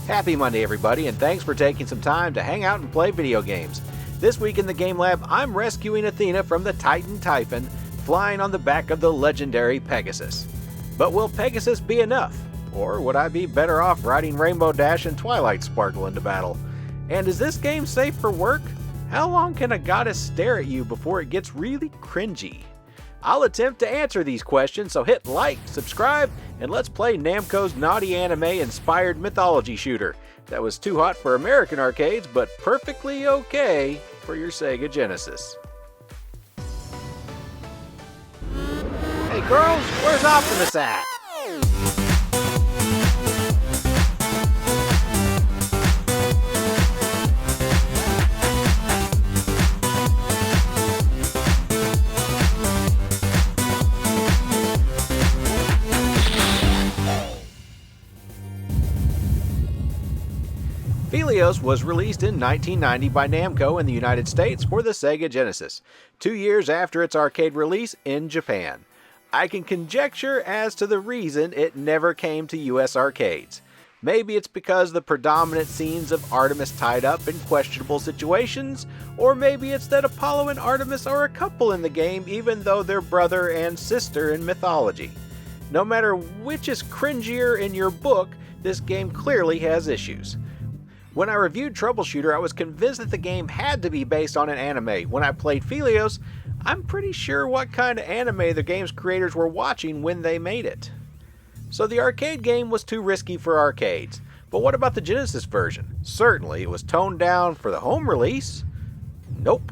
Happy Monday, everybody, and thanks for taking some time to hang out and play video games. This week in the Game Lab, I'm rescuing Athena from the Titan Typhon, flying on the back of the legendary Pegasus. But will Pegasus be enough? Or would I be better off riding Rainbow Dash and Twilight Sparkle into battle? And is this game safe for work? How long can a goddess stare at you before it gets really cringy? I'll attempt to answer these questions, so hit like, subscribe, and let's play Namco's naughty anime-inspired mythology shooter that was too hot for American arcades, but perfectly okay for your Sega Genesis. Hey girls, where's Optimus at? Phelios was released in 1990 by Namco in the United States for the Sega Genesis, 2 years after its arcade release in Japan. I can conjecture as to the reason it never came to US arcades. Maybe it's because the predominant scenes of Artemis tied up in questionable situations, or maybe it's that Apollo and Artemis are a couple in the game even though they're brother and sister in mythology. No matter which is cringier in your book, this game clearly has issues. When I reviewed Troubleshooter, I was convinced that the game had to be based on an anime. When I played Phelios, I'm pretty sure what kind of anime the game's creators were watching when they made it. So the arcade game was too risky for arcades. But what about the Genesis version? Certainly, it was toned down for the home release. Nope.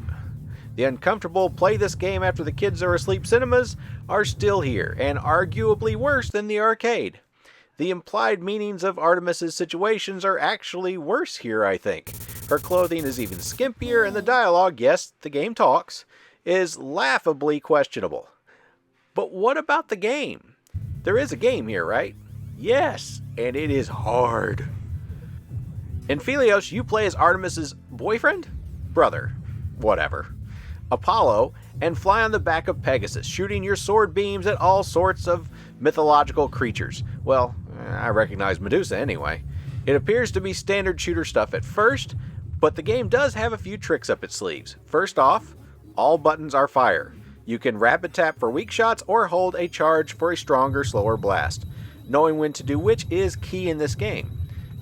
The uncomfortable play this game after the kids are asleep cinemas are still here, and arguably worse than the arcade. The implied meanings of Artemis's situations are actually worse here, I think. Her clothing is even skimpier, and the dialogue, yes, the game talks, is laughably questionable. But what about the game? There is a game here, right? Yes, and it is hard. In Phelios, you play as Artemis's boyfriend? Brother. Whatever. Apollo, and fly on the back of Pegasus, shooting your sword beams at all sorts of mythological creatures. Well, I recognize Medusa anyway. It appears to be standard shooter stuff at first, but the game does have a few tricks up its sleeves. First off, all buttons are fire. You can rapid tap for weak shots or hold a charge for a stronger, slower blast. Knowing when to do which is key in this game.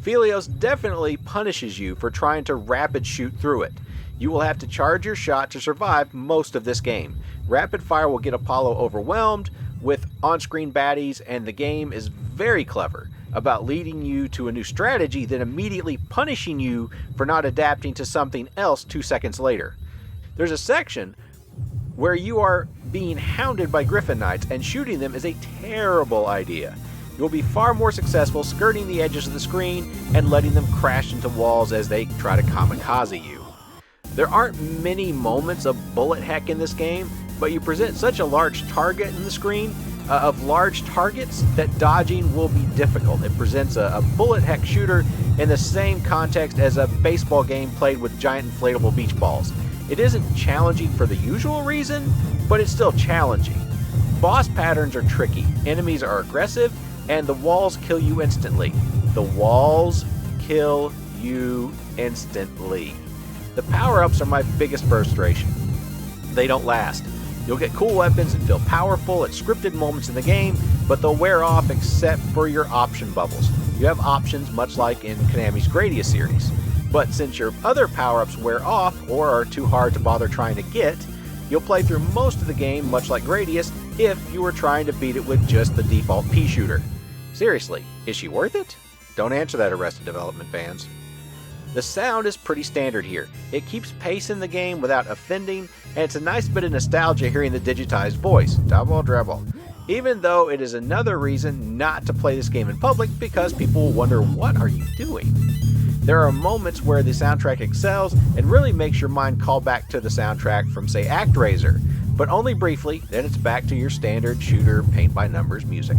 Phelios definitely punishes you for trying to rapid shoot through it. You will have to charge your shot to survive most of this game. Rapid fire will get Apollo overwhelmed with on-screen baddies, and the game is very clever about leading you to a new strategy, then immediately punishing you for not adapting to something else 2 seconds later. There's a section where you are being hounded by Griffin Knights, and shooting them is a terrible idea. You'll be far more successful skirting the edges of the screen and letting them crash into walls as they try to kamikaze you. There aren't many moments of bullet heck in this game, but you present such a large target in the screen of large targets that dodging will be difficult. It presents a bullet heck shooter in the same context as a baseball game played with giant inflatable beach balls. It isn't challenging for the usual reason, but it's still challenging. Boss patterns are tricky, enemies are aggressive, and the walls kill you instantly. The walls kill you instantly. The power-ups are my biggest frustration. They don't last. You'll get cool weapons and feel powerful at scripted moments in the game, but they'll wear off except for your option bubbles. You have options much like in Konami's Gradius series. But since your other power-ups wear off or are too hard to bother trying to get, you'll play through most of the game much like Gradius if you were trying to beat it with just the default pea shooter. Seriously, is she worth it? Don't answer that, Arrested Development fans. The sound is pretty standard here. It keeps pace in the game without offending, and it's a nice bit of nostalgia hearing the digitized voice, double dribble. Even though it is another reason not to play this game in public because people will wonder, what are you doing? There are moments where the soundtrack excels and really makes your mind call back to the soundtrack from, say, ActRaiser, but only briefly, then it's back to your standard shooter paint-by-numbers music.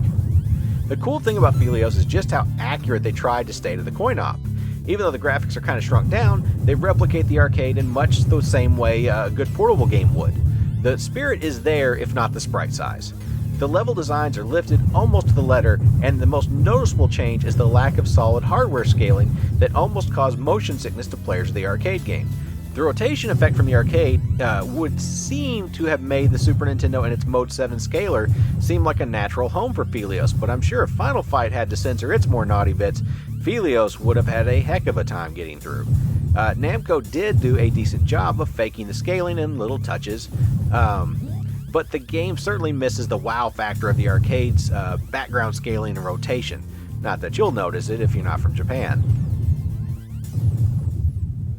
The cool thing about Phelios is just how accurate they tried to stay to the coin-op. Even though the graphics are kind of shrunk down, they replicate the arcade in much the same way a good portable game would. The spirit is there, if not the sprite size. The level designs are lifted almost to the letter, and the most noticeable change is the lack of solid hardware scaling that almost caused motion sickness to players of the arcade game. The rotation effect from the arcade would seem to have made the Super Nintendo and its Mode 7 scaler seem like a natural home for Phelios, but I'm sure if Final Fight had to censor its more naughty bits, Phelios would have had a heck of a time getting through. Namco did do a decent job of faking the scaling and little touches, but the game certainly misses the wow factor of the arcade's background scaling and rotation. Not that you'll notice it if you're not from Japan.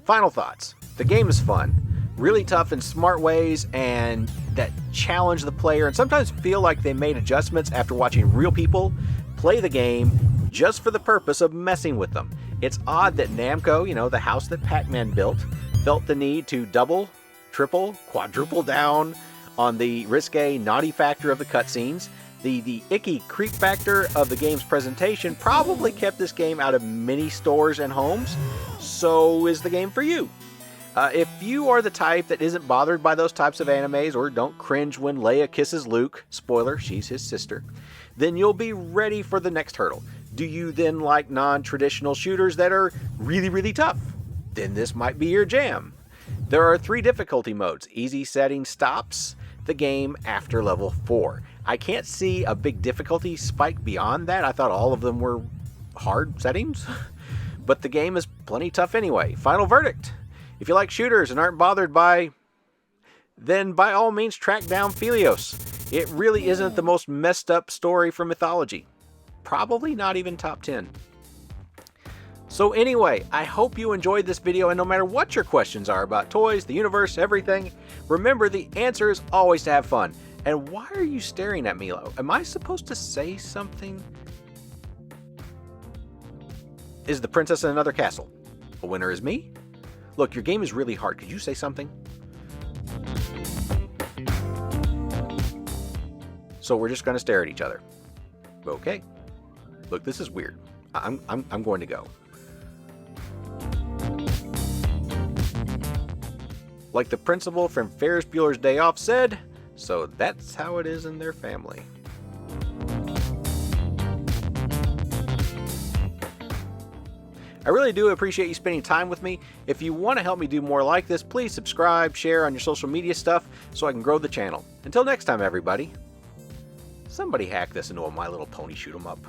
Final thoughts. The game is fun, really tough in smart ways and that challenge the player and sometimes feel like they made adjustments after watching real people play the game just for the purpose of messing with them. It's odd that Namco, the house that Pac-Man built, felt the need to double, triple, quadruple down on the risque, naughty factor of the cutscenes. The icky creep factor of the game's presentation probably kept this game out of many stores and homes. So is the game for you? If you are the type that isn't bothered by those types of animes or don't cringe when Leia kisses Luke, spoiler, she's his sister, then you'll be ready for the next hurdle. Do you then like non-traditional shooters that are really, really tough? Then this might be your jam. There are 3 difficulty modes. Easy setting stops the game after level 4. I can't see a big difficulty spike beyond that. I thought all of them were hard settings, but the game is plenty tough anyway. Final verdict. If you like shooters and aren't bothered then by all means track down Phelios. It really isn't the most messed up story from mythology. Probably not even top 10. So anyway, I hope you enjoyed this video, and no matter what your questions are about toys, the universe, everything, remember the answer is always to have fun. And why are you staring at me? Am I supposed to say something? Is the princess in another castle? The winner is me? Look, your game is really hard. Could you say something? So we're just going to stare at each other. Okay. Look, this is weird. I'm going to go. Like the principal from Ferris Bueller's Day Off said, so that's how it is in their family. I really do appreciate you spending time with me. If you want to help me do more like this, please subscribe, share on your social media stuff so I can grow the channel. Until next time, everybody. Somebody hack this into a My Little Pony shoot 'em up.